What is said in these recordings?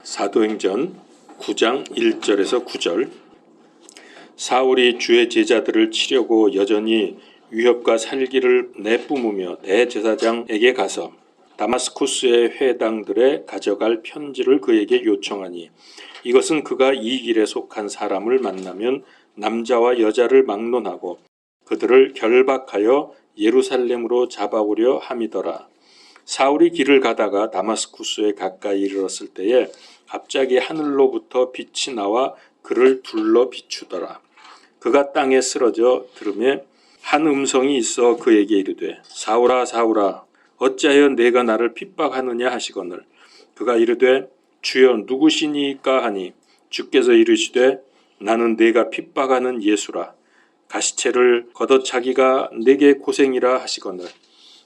사도행전 9장 1절에서 9절. 사울이 주의 제자들을 치려고 여전히 위협과 살기를 내뿜으며 대제사장에게 가서 다마스쿠스의 회당들에 가져갈 편지를 그에게 요청하니, 이것은 그가 이 길에 속한 사람을 만나면 남자와 여자를 막론하고 그들을 결박하여 예루살렘으로 잡아오려 함이더라. 사울이 길을 가다가 다마스쿠스에 가까이 이르렀을 때에 갑자기 하늘로부터 빛이 나와 그를 둘러 비추더라. 그가 땅에 쓰러져 들음에 한 음성이 있어 그에게 이르되, 사울아 사울아, 어찌하여 내가 나를 핍박하느냐 하시거늘. 그가 이르되, 주여 누구시니까 하니, 주께서 이르시되, 나는 내가 핍박하는 예수라. 가시체를 걷어차기가 내게 고생이라 하시거늘.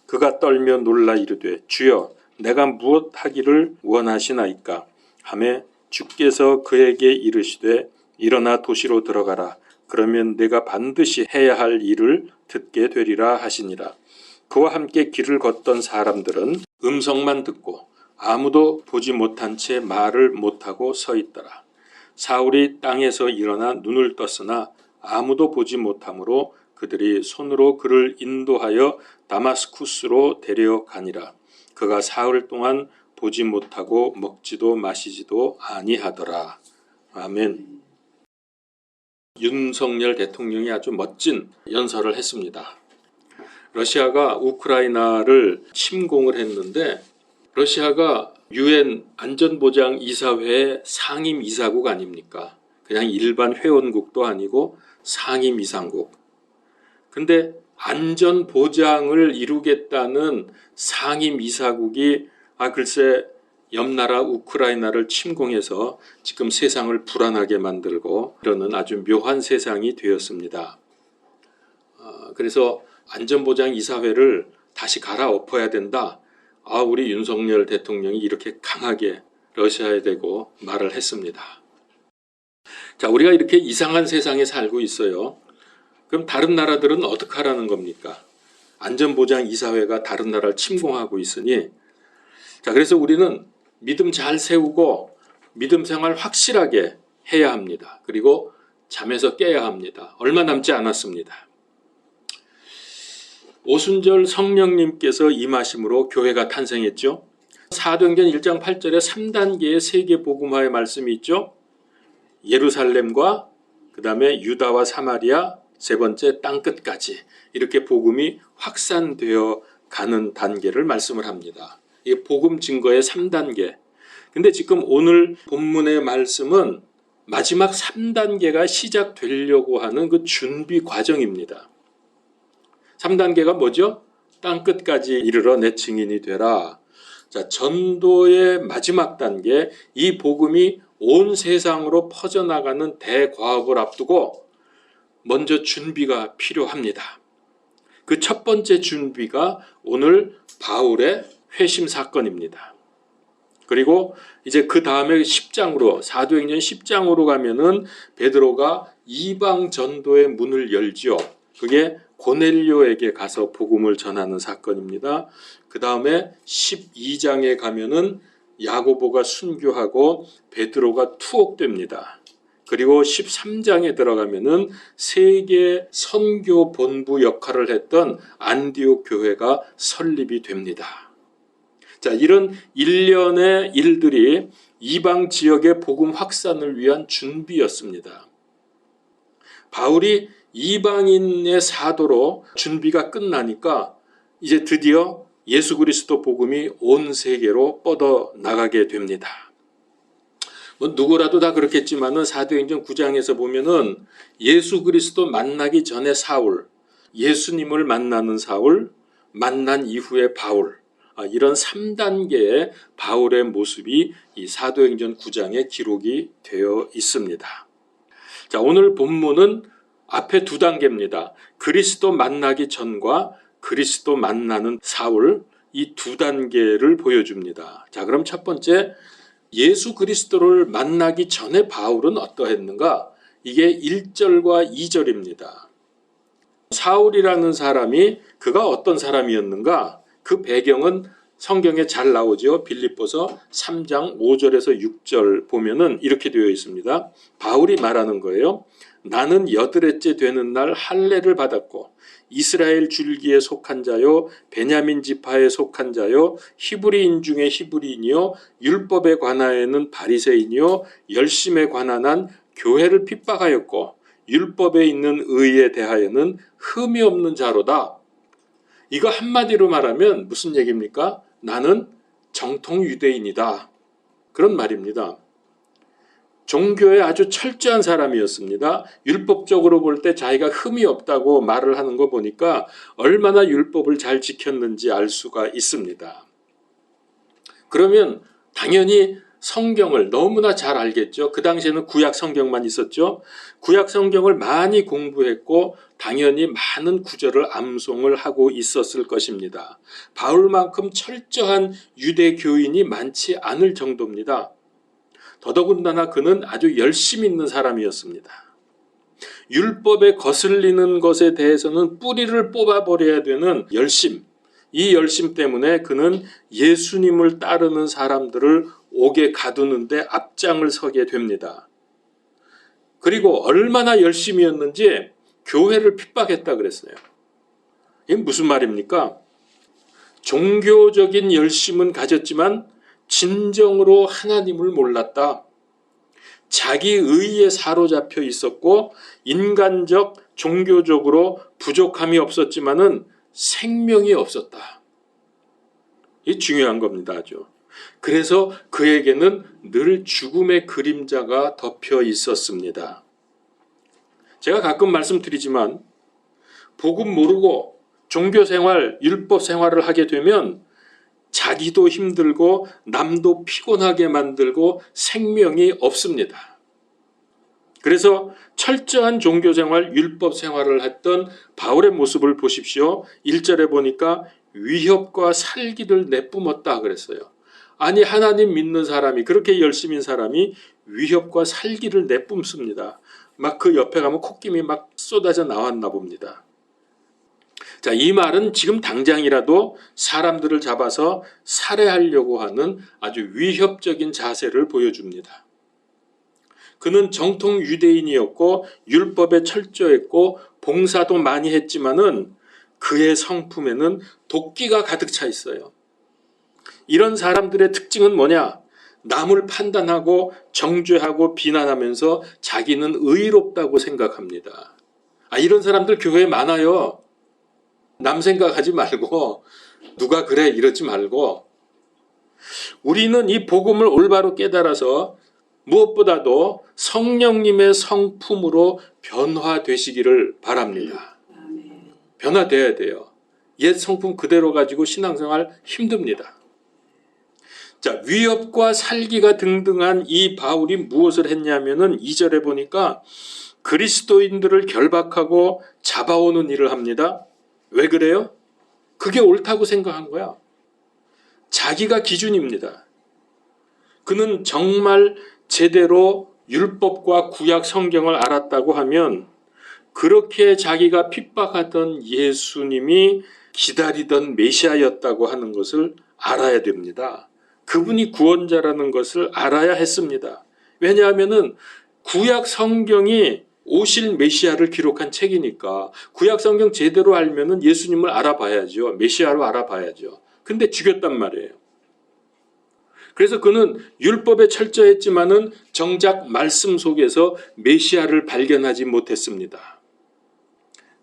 그가 떨며 놀라 이르되, 주여 내가 무엇 하기를 원하시나이까 하매, 주께서 그에게 이르시되, 일어나 도시로 들어가라. 그러면 내가 반드시 해야 할 일을 듣게 되리라 하시니라. 그와 함께 길을 걷던 사람들은 음성만 듣고 아무도 보지 못한 채 말을 못하고 서 있더라. 사울이 땅에서 일어나 눈을 떴으나 아무도 보지 못하므로 그들이 손으로 그를 인도하여 다마스쿠스로 데려가니라. 그가 사흘 동안 보지 못하고 먹지도 마시지도 아니하더라. 아멘. 윤석열 대통령이 아주 멋진 연설을 했습니다. 러시아가 우크라이나를 침공을 했는데, 러시아가 UN 안전보장이사회의 상임이사국 아닙니까? 그냥 일반 회원국도 아니고 상임이사국. 근데 안전보장을 이루겠다는 상임이사국이 글쎄 옆나라 우크라이나를 침공해서 지금 세상을 불안하게 만들고 이러는 아주 묘한 세상이 되었습니다. 그래서 안전보장이사회를 다시 갈아엎어야 된다. 우리 윤석열 대통령이 이렇게 강하게 러시아에 대고 말을 했습니다. 자, 우리가 이렇게 이상한 세상에 살고 있어요. 그럼 다른 나라들은 어떻게 하라는 겁니까? 안전보장이사회가 다른 나라를 침공하고 있으니, 자, 그래서 우리는 믿음 잘 세우고 믿음 생활 확실하게 해야 합니다. 그리고 잠에서 깨야 합니다. 얼마 남지 않았습니다. 오순절 성령님께서 임하심으로 교회가 탄생했죠. 사도행전 1장 8절에 3단계의 세계 복음화의 말씀이 있죠. 예루살렘과 그 다음에 유다와 사마리아, 세 번째 땅끝까지 이렇게 복음이 확산되어 가는 단계를 말씀을 합니다. 이게 복음 증거의 3단계. 근데 지금 오늘 본문의 말씀은 마지막 3단계가 시작되려고 하는 그 준비 과정입니다. 3단계가 뭐죠? 땅끝까지 이르러 내 증인이 되라. 자, 전도의 마지막 단계, 이 복음이 온 세상으로 퍼져나가는 대과업을 앞두고 먼저 준비가 필요합니다. 그 첫 번째 준비가 오늘 바울의 회심 사건입니다. 그리고 이제 그 다음에 10장으로, 사도행전 10장으로 가면은 베드로가 이방 전도의 문을 열지요. 그게 고넬료에게 가서 복음을 전하는 사건입니다. 그 다음에 12장에 가면은 야고보가 순교하고 베드로가 투옥됩니다. 그리고 13장에 들어가면은 세계 선교 본부 역할을 했던 안디옥 교회가 설립이 됩니다. 자, 이런 일련의 일들이 이방 지역의 복음 확산을 위한 준비였습니다. 바울이 이방인의 사도로 준비가 끝나니까 이제 드디어 예수 그리스도 복음이 온 세계로 뻗어 나가게 됩니다. 누구라도 다 그렇겠지만은 사도행전 9장에서 보면은 예수 그리스도 만나기 전에 사울, 예수님을 만나는 사울, 만난 이후의 바울, 이런 3단계의 바울의 모습이 이 사도행전 9장에 기록이 되어 있습니다. 자, 오늘 본문은 앞에 2단계입니다. 그리스도 만나기 전과 그리스도 만나는 사울, 이 2단계를 보여줍니다. 자, 그럼 첫 번째, 예수 그리스도를 만나기 전에 바울은 어떠했는가? 이게 1절과 2절입니다. 사울이라는 사람이 그가 어떤 사람이었는가? 그 배경은 성경에 잘 나오죠. 빌립보서 3장 5절에서 6절 보면은 이렇게 되어 있습니다. 바울이 말하는 거예요. 나는 여드렛째 되는 날 할례를 받았고 이스라엘 줄기에 속한 자요 베냐민 지파에 속한 자요 히브리인 중에 히브리인이요 율법에 관하여는 바리새인이요 열심에 관한한 교회를 핍박하였고 율법에 있는 의에 대하여는 흠이 없는 자로다. 이거 한마디로 말하면 무슨 얘기입니까? 나는 정통 유대인이다. 그런 말입니다. 종교에 아주 철저한 사람이었습니다. 율법적으로 볼 때 자기가 흠이 없다고 말을 하는 거 보니까 얼마나 율법을 잘 지켰는지 알 수가 있습니다. 그러면 당연히 성경을 너무나 잘 알겠죠. 그 당시에는 구약 성경만 있었죠. 구약 성경을 많이 공부했고 당연히 많은 구절을 암송을 하고 있었을 것입니다. 바울만큼 철저한 유대 교인이 많지 않을 정도입니다. 더더군다나 그는 아주 열심 있는 사람이었습니다. 율법에 거슬리는 것에 대해서는 뿌리를 뽑아버려야 되는 열심, 이 열심 때문에 그는 예수님을 따르는 사람들을 옥에 가두는데 앞장을 서게 됩니다. 그리고 얼마나 열심이었는지 교회를 핍박했다 그랬어요. 이게 무슨 말입니까? 종교적인 열심은 가졌지만 진정으로 하나님을 몰랐다. 자기 의에 사로잡혀 있었고 인간적, 종교적으로 부족함이 없었지만은 생명이 없었다. 이게 중요한 겁니다. 아주. 그래서 그에게는 늘 죽음의 그림자가 덮여 있었습니다. 제가 가끔 말씀드리지만 복음 모르고 종교생활, 율법 생활을 하게 되면 자기도 힘들고 남도 피곤하게 만들고 생명이 없습니다. 그래서 철저한 종교생활, 율법생활을 했던 바울의 모습을 보십시오. 1절에 보니까 위협과 살기를 내뿜었다 그랬어요. 아니 하나님 믿는 사람이 그렇게 열심인 사람이 위협과 살기를 내뿜습니다. 막 그 옆에 가면 콧김이 막 쏟아져 나왔나 봅니다. 자, 이 말은 지금 당장이라도 사람들을 잡아서 살해하려고 하는 아주 위협적인 자세를 보여줍니다. 그는 정통 유대인이었고 율법에 철저했고 봉사도 많이 했지만은 그의 성품에는 도끼가 가득 차 있어요. 이런 사람들의 특징은 뭐냐? 남을 판단하고 정죄하고 비난하면서 자기는 의롭다고 생각합니다. 이런 사람들 교회에 많아요. 남 생각하지 말고 누가 그래 이러지 말고 우리는 이 복음을 올바로 깨달아서 무엇보다도 성령님의 성품으로 변화되시기를 바랍니다. 변화돼야 돼요. 옛 성품 그대로 가지고 신앙생활 힘듭니다. 자, 위협과 살기가 등등한 이 바울이 무엇을 했냐면은 2절에 보니까 그리스도인들을 결박하고 잡아오는 일을 합니다. 왜 그래요? 그게 옳다고 생각한 거야. 자기가 기준입니다. 그는 정말 제대로 율법과 구약 성경을 알았다고 하면 그렇게 자기가 핍박하던 예수님이 기다리던 메시아였다고 하는 것을 알아야 됩니다. 그분이 구원자라는 것을 알아야 했습니다. 왜냐하면은 구약 성경이 오실 메시아를 기록한 책이니까 구약 성경 제대로 알면은 예수님을 알아봐야죠. 메시아로 알아봐야죠. 근데 죽였단 말이에요. 그래서 그는 율법에 철저했지만은 정작 말씀 속에서 메시아를 발견하지 못했습니다.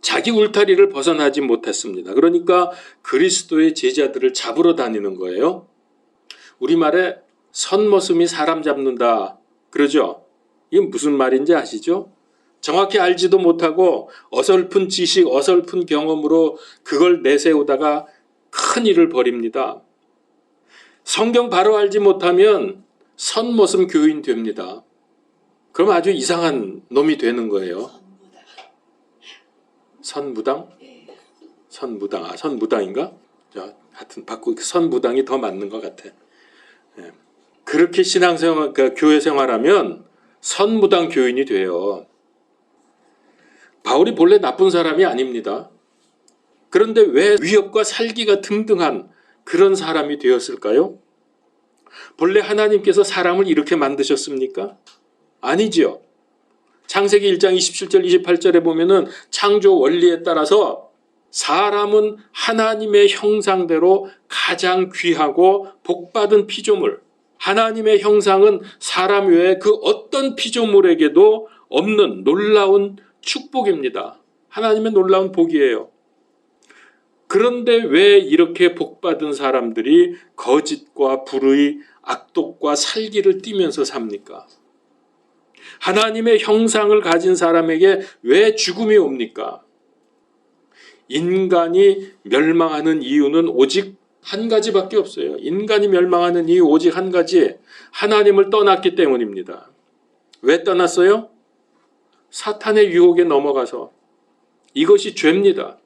자기 울타리를 벗어나지 못했습니다. 그러니까 그리스도의 제자들을 잡으러 다니는 거예요. 우리말에 선머슴이 사람 잡는다 그러죠. 이게 무슨 말인지 아시죠? 정확히 알지도 못하고 어설픈 지식, 어설픈 경험으로 그걸 내세우다가 큰 일을 벌입니다. 성경 바로 알지 못하면 선머슴 교인 됩니다. 그럼 아주 이상한 놈이 되는 거예요. 선무당? 선무당. 선무당인가? 자, 하여튼 바꾸고 선무당이 더 맞는 것 같아. 예. 그렇게 신앙생활, 그러니까 교회 생활하면 선무당 교인이 돼요. 바울이 본래 나쁜 사람이 아닙니다. 그런데 왜 위협과 살기가 등등한 그런 사람이 되었을까요? 본래 하나님께서 사람을 이렇게 만드셨습니까? 아니지요. 창세기 1장 27절 28절에 보면은 창조 원리에 따라서 사람은 하나님의 형상대로 가장 귀하고 복받은 피조물, 하나님의 형상은 사람 외에 그 어떤 피조물에게도 없는 놀라운 축복입니다. 하나님의 놀라운 복이에요. 그런데 왜 이렇게 복받은 사람들이 거짓과 불의, 악독과 살기를 띠면서 삽니까? 하나님의 형상을 가진 사람에게 왜 죽음이 옵니까? 인간이 멸망하는 이유는 오직 한 가지밖에 없어요. 인간이 멸망하는 이유 오직 한 가지, 하나님을 떠났기 때문입니다. 왜 떠났어요? 사탄의 유혹에 넘어가서. 이것이 죄입니다.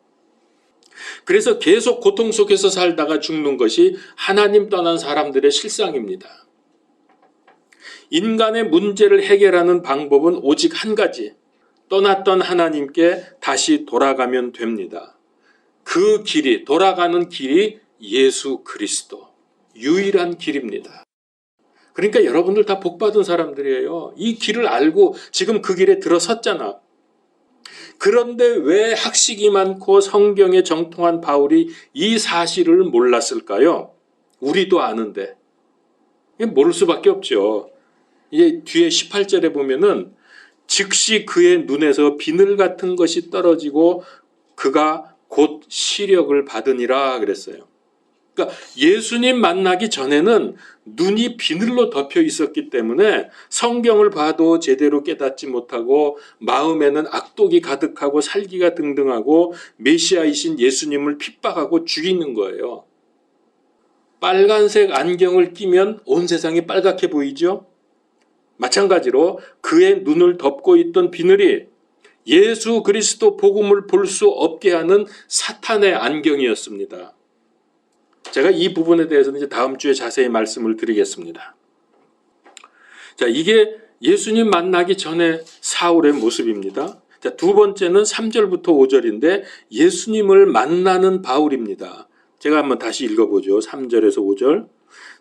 그래서 계속 고통 속에서 살다가 죽는 것이 하나님 떠난 사람들의 실상입니다. 인간의 문제를 해결하는 방법은 오직 한 가지, 떠났던 하나님께 다시 돌아가면 됩니다. 그 길이, 돌아가는 길이 예수 그리스도, 유일한 길입니다. 그러니까 여러분들 다 복받은 사람들이에요. 이 길을 알고 지금 그 길에 들어섰잖아. 그런데 왜 학식이 많고 성경에 정통한 바울이 이 사실을 몰랐을까요? 우리도 아는데. 모를 수밖에 없죠. 이제 뒤에 18절에 보면은 즉시 그의 눈에서 비늘 같은 것이 떨어지고 그가 곧 시력을 받으니라 그랬어요. 그러니까 예수님 만나기 전에는 눈이 비늘로 덮여 있었기 때문에 성경을 봐도 제대로 깨닫지 못하고 마음에는 악독이 가득하고 살기가 등등하고 메시아이신 예수님을 핍박하고 죽이는 거예요. 빨간색 안경을 끼면 온 세상이 빨갛게 보이죠? 마찬가지로 그의 눈을 덮고 있던 비늘이 예수 그리스도 복음을 볼 수 없게 하는 사탄의 안경이었습니다. 제가 이 부분에 대해서는 이제 다음 주에 자세히 말씀을 드리겠습니다. 자, 이게 예수님 만나기 전에 사울의 모습입니다. 자, 두 번째는 3절부터 5절인데 예수님을 만나는 바울입니다. 제가 한번 다시 읽어보죠. 3절에서 5절.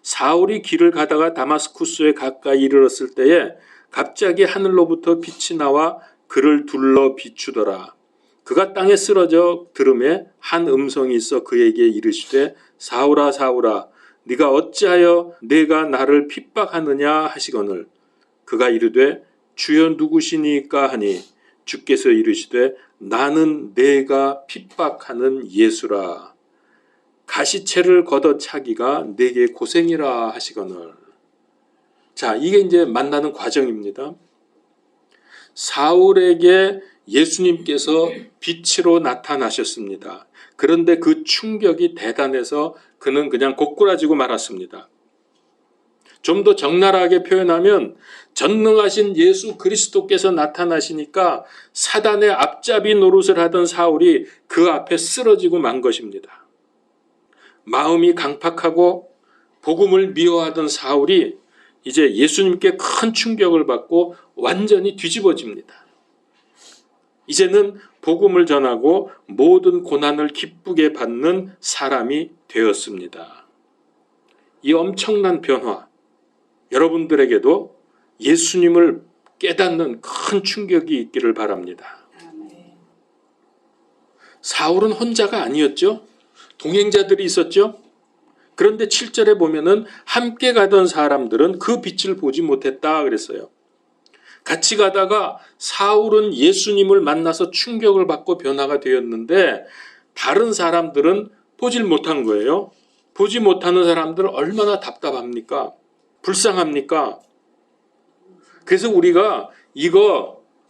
사울이 길을 가다가 다마스쿠스에 가까이 이르렀을 때에 갑자기 하늘로부터 빛이 나와 그를 둘러 비추더라. 그가 땅에 쓰러져 들음에 한 음성이 있어 그에게 이르시되 사울아 사울아 네가 어찌하여 내가 나를 핍박하느냐 하시거늘 그가 이르되 주여 누구시니까 하니 주께서 이르시되 나는 내가 핍박하는 예수라. 가시채를 걷어차기가 내게 고생이라 하시거늘. 자, 이게 이제 만나는 과정입니다. 사울에게 예수님께서 빛으로 나타나셨습니다. 그런데 그 충격이 대단해서 그는 그냥 고꾸라지고 말았습니다. 좀 더 적나라하게 표현하면 전능하신 예수 그리스도께서 나타나시니까 사단의 앞잡이 노릇을 하던 사울이 그 앞에 쓰러지고 만 것입니다. 마음이 강팍하고 복음을 미워하던 사울이 이제 예수님께 큰 충격을 받고 완전히 뒤집어집니다. 이제는 복음을 전하고 모든 고난을 기쁘게 받는 사람이 되었습니다. 이 엄청난 변화, 여러분들에게도 예수님을 깨닫는 큰 충격이 있기를 바랍니다. 사울은 혼자가 아니었죠. 동행자들이 있었죠. 그런데 7절에 보면은 함께 가던 사람들은 그 빛을 보지 못했다 그랬어요. 같이 가다가 사울은 예수님을 만나서 충격을 받고 변화가 되었는데 다른 사람들은 보질 못한 거예요. 보지 못하는 사람들은 얼마나 답답합니까? 불쌍합니까? 그래서 우리가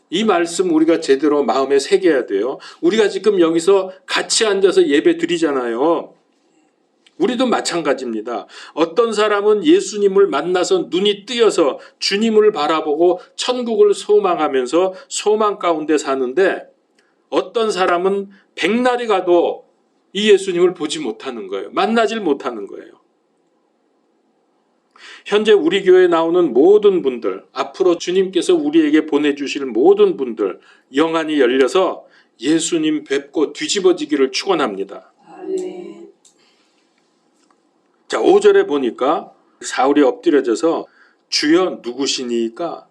이 말씀 우리가 제대로 마음에 새겨야 돼요. 우리가 지금 여기서 같이 앉아서 예배 드리잖아요. 우리도 마찬가지입니다. 어떤 사람은 예수님을 만나서 눈이 뜨여서 주님을 바라보고 천국을 소망하면서 소망 가운데 사는데 어떤 사람은 백날이 가도 이 예수님을 보지 못하는 거예요. 만나질 못하는 거예요. 현재 우리 교회에 나오는 모든 분들, 앞으로 주님께서 우리에게 보내주실 모든 분들 영안이 열려서 예수님 뵙고 뒤집어지기를 축원합니다. 자, 5절에 보니까 사울이 엎드려져서 주여 누구시니까?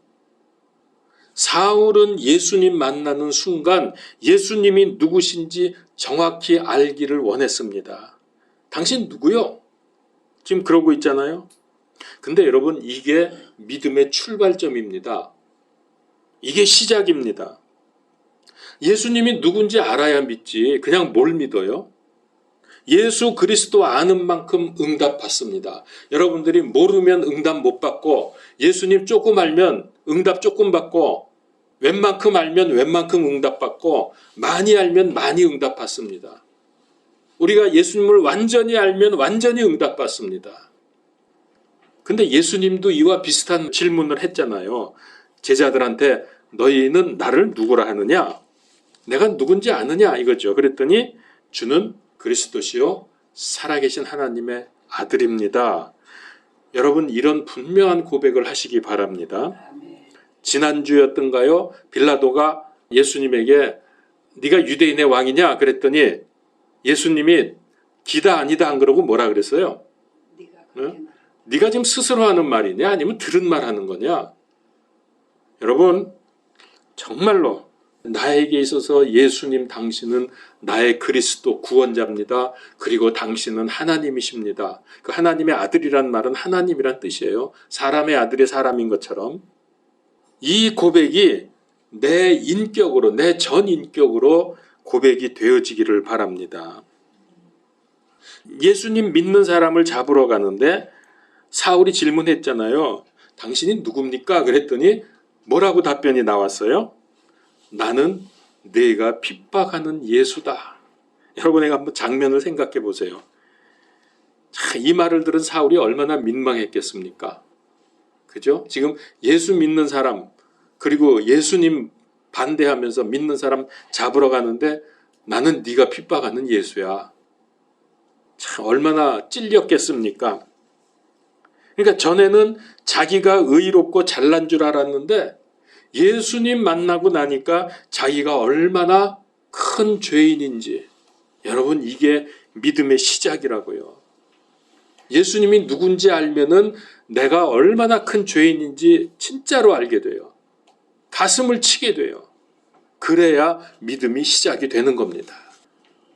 사울은 예수님 만나는 순간 예수님이 누구신지 정확히 알기를 원했습니다. 당신 누구요? 지금 그러고 있잖아요. 근데 여러분, 이게 믿음의 출발점입니다. 이게 시작입니다. 예수님이 누군지 알아야 믿지 그냥 뭘 믿어요? 예수 그리스도 아는 만큼 응답 받습니다. 여러분들이 모르면 응답 못 받고, 예수님 조금 알면 응답 조금 받고, 웬만큼 알면 웬만큼 응답 받고, 많이 알면 많이 응답 받습니다. 우리가 예수님을 완전히 알면 완전히 응답 받습니다. 근데 예수님도 이와 비슷한 질문을 했잖아요. 제자들한테 너희는 나를 누구라 하느냐? 내가 누군지 아느냐? 이거죠. 그랬더니 주는 그리스도시요 살아계신 하나님의 아들입니다. 여러분, 이런 분명한 고백을 하시기 바랍니다. 지난주였던가요? 빌라도가 예수님에게 네가 유대인의 왕이냐? 그랬더니 예수님이 기다 아니다 안 그러고 뭐라 그랬어요? 네가 지금 스스로 하는 말이냐? 아니면 들은 말 하는 거냐? 여러분, 정말로 나에게 있어서 예수님 당신은 나의 그리스도 구원자입니다. 그리고 당신은 하나님이십니다. 그 하나님의 아들이란 말은 하나님이란 뜻이에요. 사람의 아들이 사람인 것처럼. 이 고백이 내 인격으로, 내 전 인격으로 고백이 되어지기를 바랍니다. 예수님 믿는 사람을 잡으러 가는데 사울이 질문했잖아요. 당신이 누굽니까? 그랬더니 뭐라고 답변이 나왔어요? 나는 네가 핍박하는 예수다. 여러분, 한번 장면을 생각해 보세요. 이 말을 들은 사울이 얼마나 민망했겠습니까? 그죠? 지금 예수 믿는 사람, 그리고 예수님 반대하면서 믿는 사람 잡으러 가는데 나는 네가 핍박하는 예수야. 참 얼마나 찔렸겠습니까? 그러니까 전에는 자기가 의롭고 잘난 줄 알았는데 예수님 만나고 나니까 자기가 얼마나 큰 죄인인지, 여러분, 이게 믿음의 시작이라고요. 예수님이 누군지 알면은 내가 얼마나 큰 죄인인지 진짜로 알게 돼요. 가슴을 치게 돼요. 그래야 믿음이 시작이 되는 겁니다.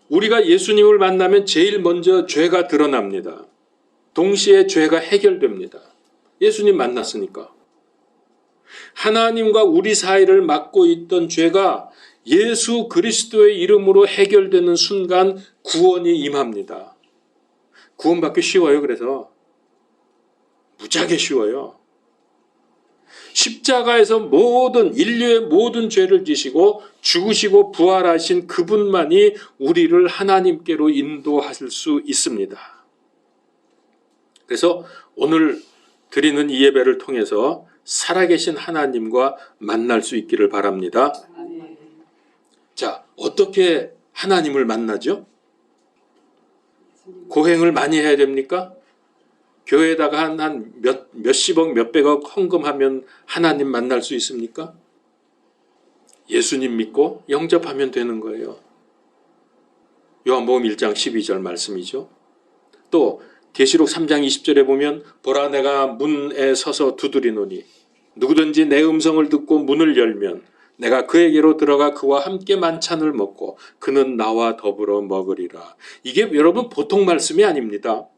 우리가 예수님을 만나면 제일 먼저 죄가 드러납니다. 동시에 죄가 해결됩니다. 예수님 만났으니까. 하나님과 우리 사이를 막고 있던 죄가 예수 그리스도의 이름으로 해결되는 순간 구원이 임합니다. 구원받기 쉬워요. 그래서 무지하게 쉬워요. 십자가에서 모든 인류의 모든 죄를 지시고 죽으시고 부활하신 그분만이 우리를 하나님께로 인도할 수 있습니다. 그래서 오늘 드리는 이 예배를 통해서 살아계신 하나님과 만날 수 있기를 바랍니다. 자, 어떻게 하나님을 만나죠? 고행을 많이 해야 됩니까? 교회에다가 한 몇십억, 몇백억 헌금하면 하나님 만날 수 있습니까? 예수님 믿고 영접하면 되는 거예요. 요한복음 1장 12절 말씀이죠. 또 계시록 3장 20절에 보면 보라 내가 문에 서서 두드리노니 누구든지 내 음성을 듣고 문을 열면 내가 그에게로 들어가 그와 함께 만찬을 먹고 그는 나와 더불어 먹으리라. 이게 여러분 보통 말씀이 아닙니다.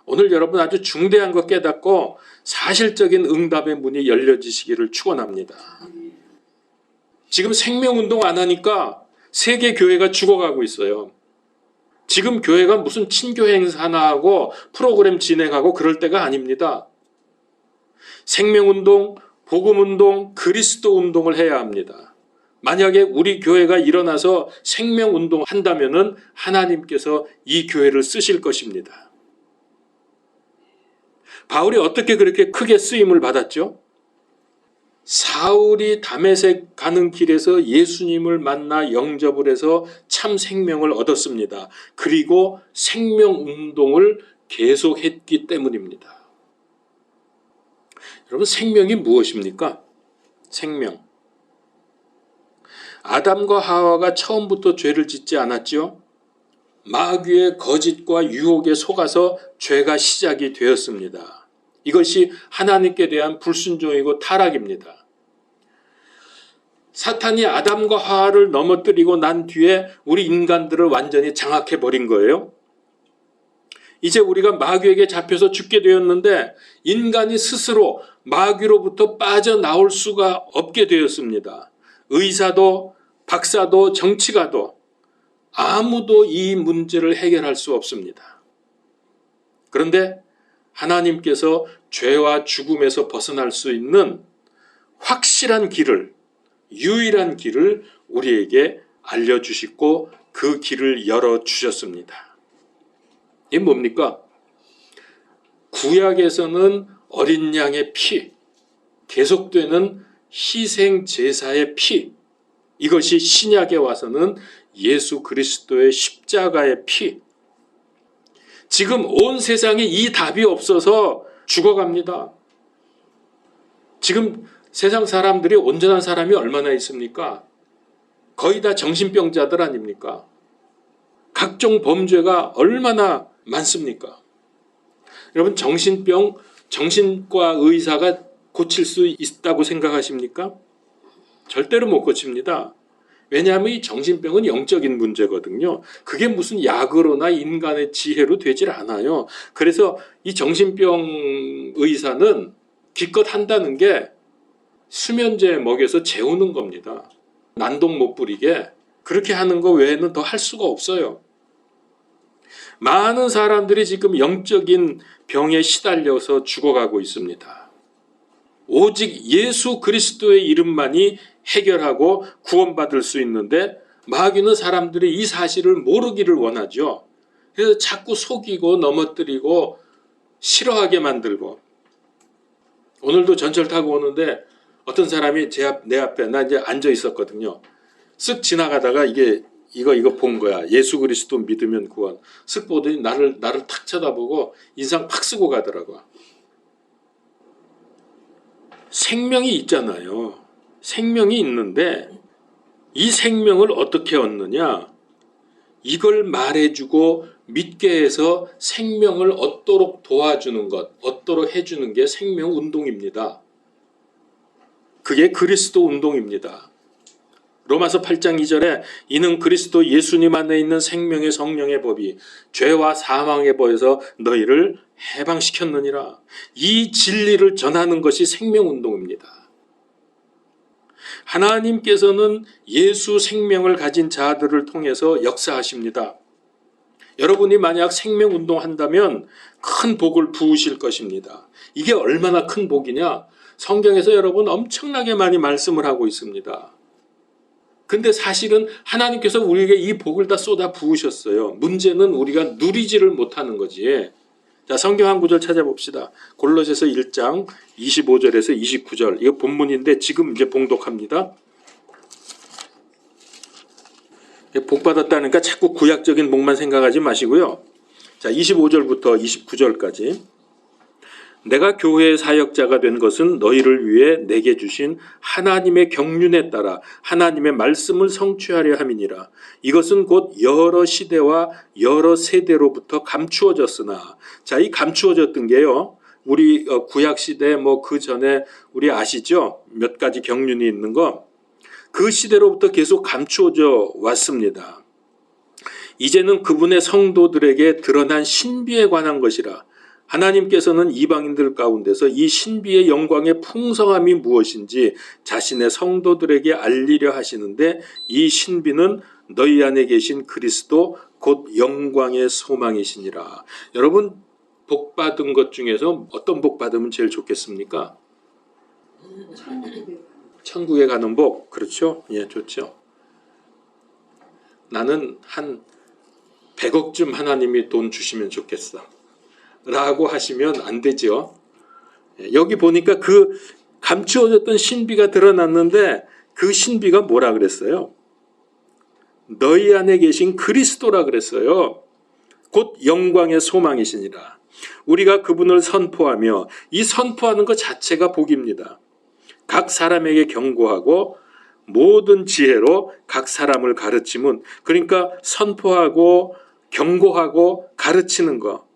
오늘 여러분 아주 중대한 것 깨닫고 사실적인 응답의 문이 열려지시기를 축원합니다. 지금 생명운동 안 하니까 세계 교회가 죽어가고 있어요. 지금 교회가 무슨 친교 행사 하나 하고 프로그램 진행하고 그럴 때가 아닙니다. 생명운동, 복음운동, 그리스도 운동을 해야 합니다. 만약에 우리 교회가 일어나서 생명운동 한다면은 하나님께서 이 교회를 쓰실 것입니다. 바울이 어떻게 그렇게 크게 쓰임을 받았죠? 사울이 다메섹 가는 길에서 예수님을 만나 영접을 해서 참 생명을 얻었습니다. 그리고 생명운동을 계속했기 때문입니다. 여러분, 생명이 무엇입니까? 생명. 아담과 하와가 처음부터 죄를 짓지 않았죠? 마귀의 거짓과 유혹에 속아서 죄가 시작이 되었습니다. 이것이 하나님께 대한 불순종이고 타락입니다. 사탄이 아담과 하와를 넘어뜨리고 난 뒤에 우리 인간들을 완전히 장악해 버린 거예요. 이제 우리가 마귀에게 잡혀서 죽게 되었는데 인간이 스스로 마귀로부터 빠져나올 수가 없게 되었습니다. 의사도 박사도 정치가도 아무도 이 문제를 해결할 수 없습니다. 그런데 하나님께서 죄와 죽음에서 벗어날 수 있는 확실한 길을, 유일한 길을 우리에게 알려주시고 그 길을 열어주셨습니다. 이게 뭡니까? 구약에서는 어린 양의 피, 계속되는 희생 제사의 피, 이것이 신약에 와서는 예수 그리스도의 십자가의 피. 지금 온 세상에 이 답이 없어서 죽어갑니다. 지금 세상 사람들이 온전한 사람이 얼마나 있습니까? 거의 다 정신병자들 아닙니까? 각종 범죄가 얼마나 많습니까? 여러분, 정신병, 정신과 의사가 고칠 수 있다고 생각하십니까? 절대로 못 고칩니다. 왜냐하면 이 정신병은 영적인 문제거든요. 그게 무슨 약으로나 인간의 지혜로 되질 않아요. 그래서 이 정신병 의사는 기껏 한다는 게 수면제 먹여서 재우는 겁니다. 난동 못 부리게. 그렇게 하는 거 외에는 더 할 수가 없어요. 많은 사람들이 지금 영적인 병에 시달려서 죽어가고 있습니다. 오직 예수 그리스도의 이름만이 해결하고 구원받을 수 있는데 마귀는 사람들이 이 사실을 모르기를 원하죠. 그래서 자꾸 속이고 넘어뜨리고 싫어하게 만들고. 오늘도 전철 타고 오는데 어떤 사람이 내 앞에 나 이제 앉아 있었거든요. 쓱 지나가다가 이거 본 거야. 예수 그리스도 믿으면 구원. 쓱 보더니 나를 탁 쳐다보고 인상 팍 쓰고 가더라고. 생명이 있잖아요. 생명이 있는데 이 생명을 어떻게 얻느냐? 이걸 말해주고 믿게 해서 생명을 얻도록 도와주는 것, 얻도록 해주는 게 생명 운동입니다. 그게 그리스도 운동입니다. 로마서 8장 2절에 이는 그리스도 예수님 안에 있는 생명의 성령의 법이 죄와 사망의 법에서 너희를 해방시켰느니라. 이 진리를 전하는 것이 생명운동입니다. 하나님께서는 예수 생명을 가진 자들을 통해서 역사하십니다. 여러분이 만약 생명운동 한다면 큰 복을 부으실 것입니다. 이게 얼마나 큰 복이냐? 성경에서 여러분 엄청나게 많이 말씀을 하고 있습니다. 근데 사실은 하나님께서 우리에게 이 복을 다 쏟아 부으셨어요. 문제는 우리가 누리지를 못하는 거지. 자, 성경 한 구절 찾아봅시다. 골로새서 1장 25절에서 29절. 이거 본문인데 지금 이제 봉독합니다. 복 받았다니까 자꾸 구약적인 복만 생각하지 마시고요. 자, 25절부터 29절까지. 내가 교회의 사역자가 된 것은 너희를 위해 내게 주신 하나님의 경륜에 따라 하나님의 말씀을 성취하려 함이니라. 이것은 곧 여러 시대와 여러 세대로부터 감추어졌으나, 자, 이 감추어졌던 게요, 우리 구약 시대 그 전에 우리 아시죠? 몇 가지 경륜이 있는 거. 그 시대로부터 계속 감추어져 왔습니다. 이제는 그분의 성도들에게 드러난 신비에 관한 것이라. 하나님께서는 이방인들 가운데서 이 신비의 영광의 풍성함이 무엇인지 자신의 성도들에게 알리려 하시는데, 이 신비는 너희 안에 계신 그리스도 곧 영광의 소망이시니라. 여러분, 복 받은 것 중에서 어떤 복 받으면 제일 좋겠습니까? 천국에 가는 복. 그렇죠? 예, 좋죠. 나는 한 100억쯤 하나님이 돈 주시면 좋겠어 라고 하시면 안 되죠. 여기 보니까 그 감추어졌던 신비가 드러났는데 그 신비가 뭐라 그랬어요? 너희 안에 계신 그리스도라 그랬어요. 곧 영광의 소망이시니라. 우리가 그분을 선포하며, 이 선포하는 것 자체가 복입니다. 각 사람에게 경고하고 모든 지혜로 각 사람을 가르치면, 그러니까 선포하고 경고하고 가르치는 것,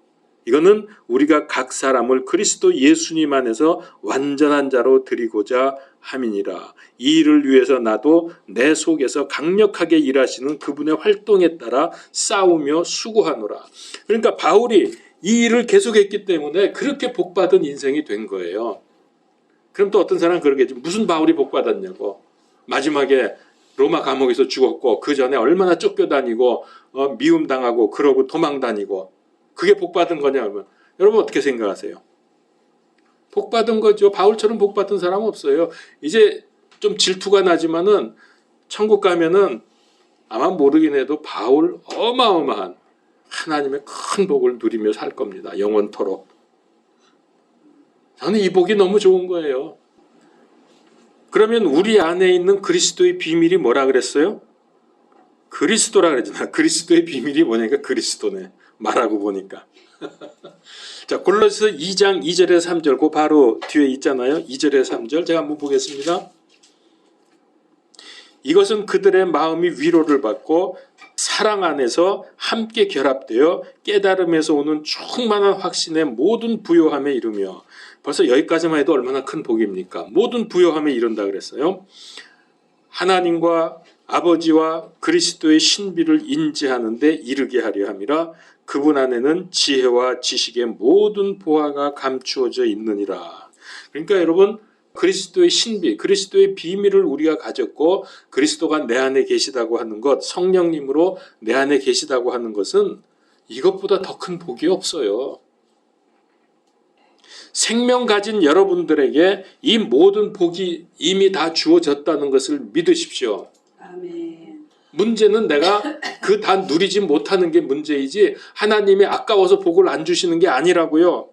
이거는 우리가 각 사람을 그리스도 예수님 안에서 완전한 자로 드리고자 함이니라. 이 일을 위해서 나도 내 속에서 강력하게 일하시는 그분의 활동에 따라 싸우며 수고하노라. 그러니까 바울이 이 일을 계속했기 때문에 그렇게 복받은 인생이 된 거예요. 그럼 또 어떤 사람은 그러겠지. 무슨 바울이 복받았냐고. 마지막에 로마 감옥에서 죽었고 그 전에 얼마나 쫓겨다니고 미움당하고 그러고 도망다니고 그게 복받은 거냐면 여러분 어떻게 생각하세요? 복받은 거죠. 바울처럼 복받은 사람 없어요. 이제 좀 질투가 나지만은 천국 가면은 아마 모르긴 해도 바울 어마어마한 하나님의 큰 복을 누리며 살 겁니다. 영원토록. 저는 이 복이 너무 좋은 거예요. 그러면 우리 안에 있는 그리스도의 비밀이 뭐라 그랬어요? 그리스도라 그러잖아. 그리스도의 비밀이 뭐냐니까 그리스도네. 말하고 보니까. 자, 골로새 2장 2절에서 3절 그 바로 뒤에 있잖아요. 2절에서 3절 제가 한번 보겠습니다. 이것은 그들의 마음이 위로를 받고 사랑 안에서 함께 결합되어 깨달음에서 오는 충만한 확신의 모든 부요함에 이르며, 벌써 여기까지만 해도 얼마나 큰 복입니까? 모든 부요함에 이른다 그랬어요. 하나님과 아버지와 그리스도의 신비를 인지하는 데 이르게 하려 함이라. 그분 안에는 지혜와 지식의 모든 보화가 감추어져 있느니라. 그러니까 여러분, 그리스도의 신비, 그리스도의 비밀을 우리가 가졌고 그리스도가 내 안에 계시다고 하는 것, 성령님으로 내 안에 계시다고 하는 것은 이것보다 더 큰 복이 없어요. 생명 가진 여러분들에게 이 모든 복이 이미 다 주어졌다는 것을 믿으십시오. 아멘. 문제는 내가 그 다 누리지 못하는 게 문제이지 하나님이 아까워서 복을 안 주시는 게 아니라고요.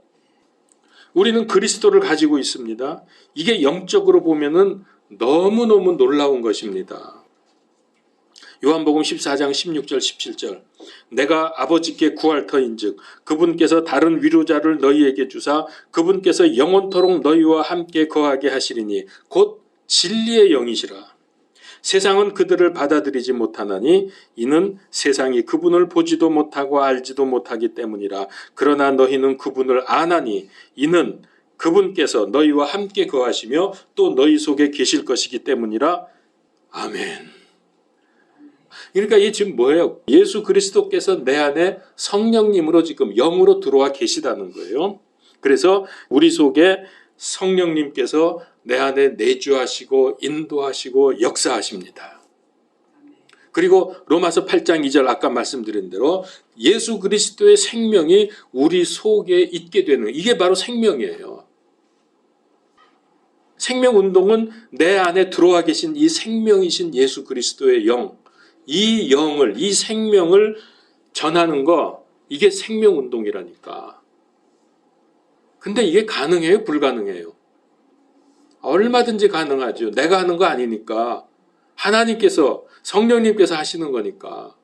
우리는 그리스도를 가지고 있습니다. 이게 영적으로 보면은 너무너무 놀라운 것입니다. 요한복음 14장 16절 17절 내가 아버지께 구할 터인즉 그분께서 다른 위로자를 너희에게 주사 그분께서 영원토록 너희와 함께 거하게 하시리니 곧 진리의 영이시라. 세상은 그들을 받아들이지 못하나니 이는 세상이 그분을 보지도 못하고 알지도 못하기 때문이라. 그러나 너희는 그분을 아나니 이는 그분께서 너희와 함께 거하시며 또 너희 속에 계실 것이기 때문이라. 아멘. 그러니까 이게 지금 뭐예요? 예수 그리스도께서 내 안에 성령님으로 지금 영으로 들어와 계시다는 거예요. 그래서 우리 속에 성령님께서 내 안에 내주하시고 인도하시고 역사하십니다. 그리고 로마서 8장 2절 아까 말씀드린 대로 예수 그리스도의 생명이 우리 속에 있게 되는, 이게 바로 생명이에요. 생명운동은 내 안에 들어와 계신 이 생명이신 예수 그리스도의 영, 이 영을, 이 생명을 전하는 거, 이게 생명운동이라니까. 근데 이게 가능해요? 불가능해요? 얼마든지 가능하죠. 내가 하는 거 아니니까. 하나님께서, 성령님께서 하시는 거니까.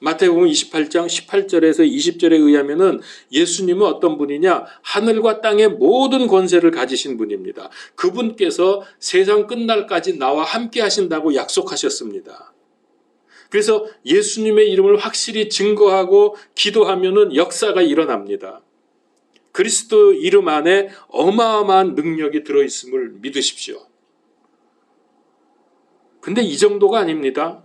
마태복음 28장 18절에서 20절에 의하면은 예수님은 어떤 분이냐? 하늘과 땅의 모든 권세를 가지신 분입니다. 그분께서 세상 끝날까지 나와 함께 하신다고 약속하셨습니다. 그래서 예수님의 이름을 확실히 증거하고 기도하면은 역사가 일어납니다. 그리스도 이름 안에 어마어마한 능력이 들어있음을 믿으십시오. 근데 이 정도가 아닙니다.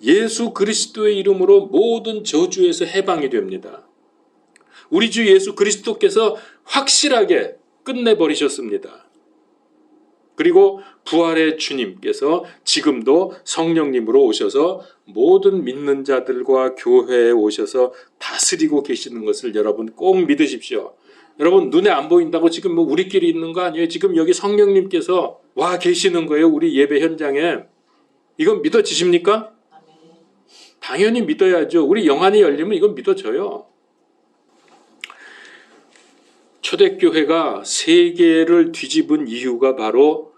예수 그리스도의 이름으로 모든 저주에서 해방이 됩니다. 우리 주 예수 그리스도께서 확실하게 끝내버리셨습니다. 그리고 부활의 주님께서 지금도 성령님으로 오셔서 모든 믿는 자들과 교회에 오셔서 다스리고 계시는 것을 여러분 꼭 믿으십시오. 여러분 눈에 안 보인다고 지금 뭐 우리끼리 있는 거 아니에요. 지금 여기 성령님께서 와 계시는 거예요. 우리 예배 현장에. 이건 믿어지십니까? 당연히 믿어야죠. 우리 영안이 열리면 이건 믿어져요. 초대교회가 세계를 뒤집은 이유가 바로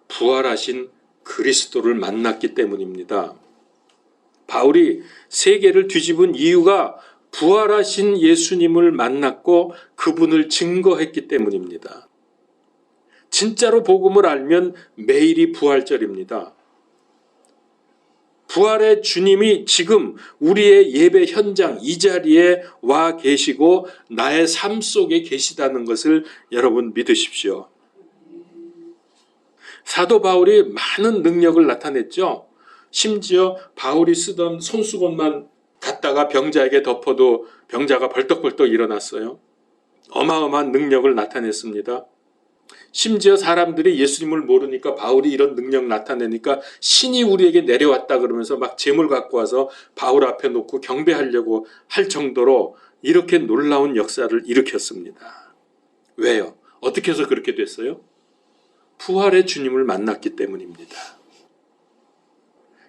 부활하신 그리스도를 만났기 때문입니다. 바울이 세계를 뒤집은 이유가 부활하신 예수님을 만났고 그분을 증거했기 때문입니다. 진짜로 복음을 알면 매일이 부활절입니다. 부활의 주님이 지금 우리의 예배 현장 이 자리에 와 계시고 나의 삶 속에 계시다는 것을 여러분 믿으십시오. 사도 바울이 많은 능력을 나타냈죠. 심지어 바울이 쓰던 손수건만 갖다가 병자에게 덮어도 병자가 벌떡벌떡 일어났어요. 어마어마한 능력을 나타냈습니다. 심지어 사람들이 예수님을 모르니까 바울이 이런 능력 나타내니까 신이 우리에게 내려왔다 그러면서 막 재물 갖고 와서 바울 앞에 놓고 경배하려고 할 정도로 이렇게 놀라운 역사를 일으켰습니다. 왜요? 어떻게 해서 그렇게 됐어요? 부활의 주님을 만났기 때문입니다.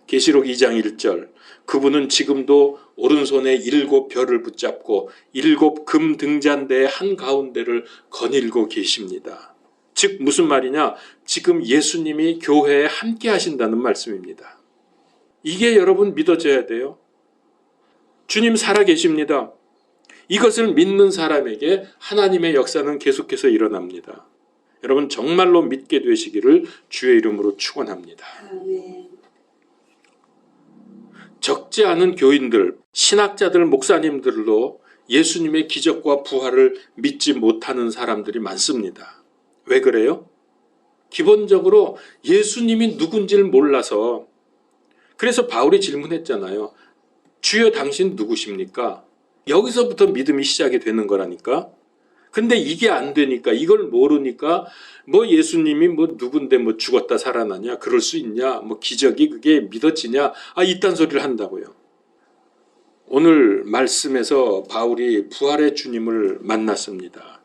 계시록 2장 1절 그분은 지금도 오른손에 7 별을 붙잡고 7 금 등잔대의 한가운데를 거닐고 계십니다. 즉 무슨 말이냐? 지금 예수님이 교회에 함께 하신다는 말씀입니다. 이게 여러분 믿어져야 돼요. 주님 살아계십니다. 이것을 믿는 사람에게 하나님의 역사는 계속해서 일어납니다. 여러분 정말로 믿게 되시기를 주의 이름으로 축원합니다. 아멘. 적지 않은 교인들, 신학자들, 목사님들로 예수님의 기적과 부활을 믿지 못하는 사람들이 많습니다. 왜 그래요? 기본적으로 예수님이 누군지를 몰라서. 그래서 바울이 질문했잖아요. 주여 당신 누구십니까? 여기서부터 믿음이 시작이 되는 거라니까. 근데 이게 안 되니까, 이걸 모르니까 뭐 예수님이 뭐 누군데 뭐 죽었다 살아나냐, 그럴 수 있냐, 뭐 기적이 그게 믿어지냐, 이딴 소리를 한다고요. 오늘 말씀에서 바울이 부활의 주님을 만났습니다.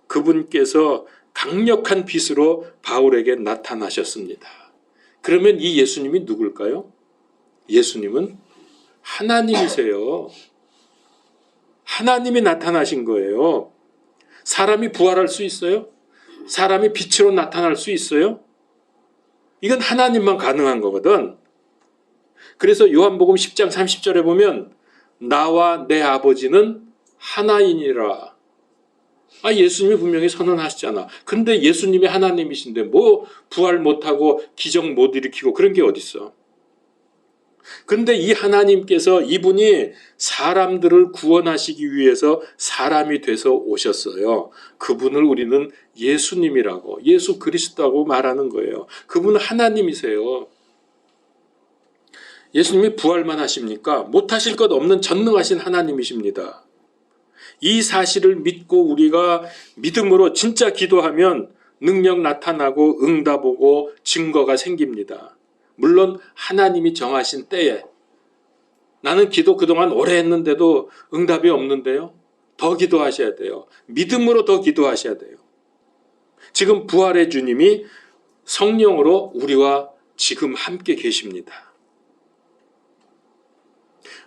그분께서 강력한 빛으로 바울에게 나타나셨습니다. 그러면 이 예수님이 누굴까요? 예수님은 하나님이세요. 하나님이 나타나신 거예요. 사람이 부활할 수 있어요? 사람이 빛으로 나타날 수 있어요? 이건 하나님만 가능한 거거든. 그래서 요한복음 10장 30절에 보면 나와 내 아버지는 하나이니라. 예수님이 분명히 선언하시잖아. 근데 예수님이 하나님이신데 뭐 부활 못하고 기적 못 일으키고 그런 게 어딨어. 근데 이 하나님께서 이분이 사람들을 구원하시기 위해서 사람이 돼서 오셨어요. 그분을 우리는 예수님이라고, 예수 그리스도라고 말하는 거예요. 그분은 하나님이세요. 예수님이 부활만 하십니까? 못하실 것 없는 전능하신 하나님이십니다. 이 사실을 믿고 우리가 믿음으로 진짜 기도하면 능력 나타나고 응답 오고 증거가 생깁니다. 물론 하나님이 정하신 때에. 나는 기도 그동안 오래 했는데도 응답이 없는데요. 더 기도하셔야 돼요. 믿음으로 더 기도하셔야 돼요. 지금 부활의 주님이 성령으로 우리와 지금 함께 계십니다.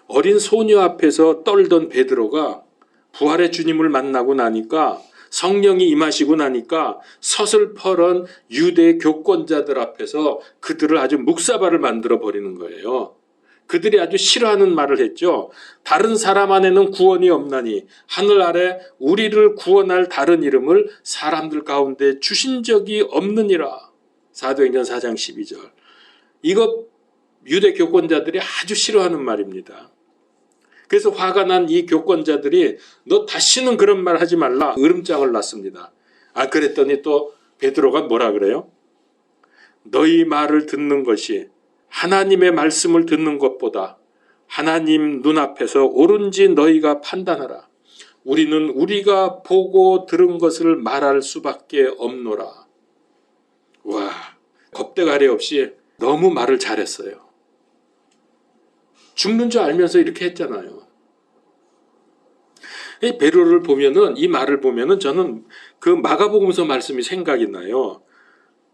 어린 소녀 앞에서 떨던 베드로가 부활의 주님을 만나고 나니까, 성령이 임하시고 나니까 서슬퍼런 유대 교권자들 앞에서 그들을 아주 묵사발을 만들어 버리는 거예요. 그들이 아주 싫어하는 말을 했죠. 다른 사람 안에는 구원이 없나니 하늘 아래 우리를 구원할 다른 이름을 사람들 가운데 주신 적이 없느니라. 사도행전 4장 12절. 이거 유대 교권자들이 아주 싫어하는 말입니다. 그래서 화가 난 이 교권자들이 너 다시는 그런 말 하지 말라 으름장을 놨습니다. 그랬더니 또 베드로가 뭐라 그래요? 너희 말을 듣는 것이 하나님의 말씀을 듣는 것보다 하나님 눈앞에서 옳은지 너희가 판단하라. 우리는 우리가 보고 들은 것을 말할 수밖에 없노라. 와, 겁대가리 없이 너무 말을 잘했어요. 죽는 줄 알면서 이렇게 했잖아요. 이 베드로를 보면은, 이 말을 보면은 저는 그 마가복음서 말씀이 생각이 나요.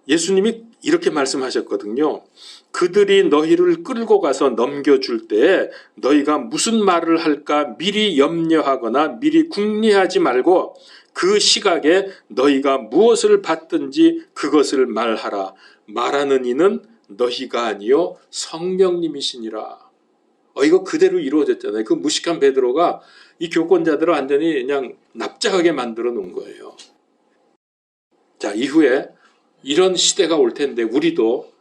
예수님이 이렇게 말씀하셨거든요. 그들이 너희를 끌고 가서 넘겨줄 때 너희가 무슨 말을 할까 미리 염려하거나 미리 궁리하지 말고 그 시각에 너희가 무엇을 받든지 그것을 말하라. 말하는 이는 너희가 아니요 성령님이시니라. 이거 그대로 이루어졌잖아요. 그 무식한 베드로가 이 교권자들을 완전히 그냥 납작하게 만들어 놓은 거예요. 자, 이후에 이런 시대가 올 텐데 우리도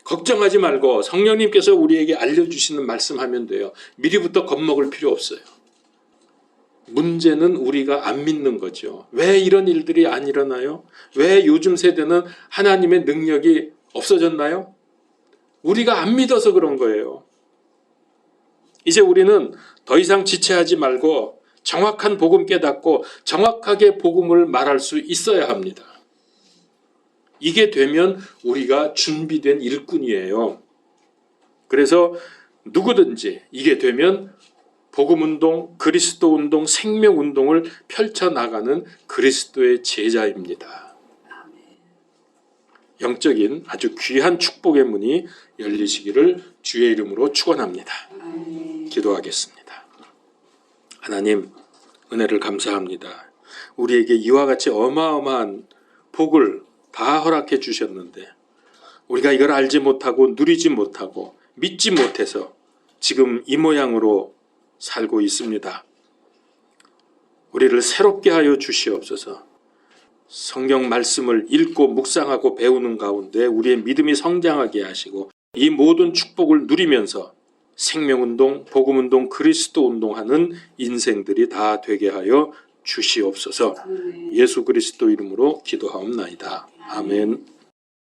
걱정하지 말고 성령님께서 우리에게 알려주시는 말씀하면 돼요. 미리부터 겁먹을 필요 없어요. 문제는 우리가 안 믿는 거죠. 왜 이런 일들이 안 일어나요? 왜 요즘 세대는 하나님의 능력이 없어졌나요? 우리가 안 믿어서 그런 거예요. 이제 우리는 더 이상 지체하지 말고 정확한 복음 깨닫고 정확하게 복음을 말할 수 있어야 합니다. 이게 되면 우리가 준비된 일꾼이에요. 그래서 누구든지 이게 되면 복음운동, 그리스도운동, 생명운동을 펼쳐나가는 그리스도의 제자입니다. 영적인 아주 귀한 축복의 문이 열리시기를 주의 이름으로 축원합니다. 기도하겠습니다. 하나님, 은혜를 감사합니다. 우리에게 이와 같이 어마어마한 복을 다 허락해 주셨는데 우리가 이걸 알지 못하고 누리지 못하고 믿지 못해서 지금 이 모양으로 살고 있습니다. 우리를 새롭게 하여 주시옵소서. 성경 말씀을 읽고 묵상하고 배우는 가운데 우리의 믿음이 성장하게 하시고 이 모든 축복을 누리면서 생명운동, 복음운동, 그리스도운동하는 인생들이 다 되게 하여 주시옵소서. 예수 그리스도 이름으로 기도하옵나이다. 아멘.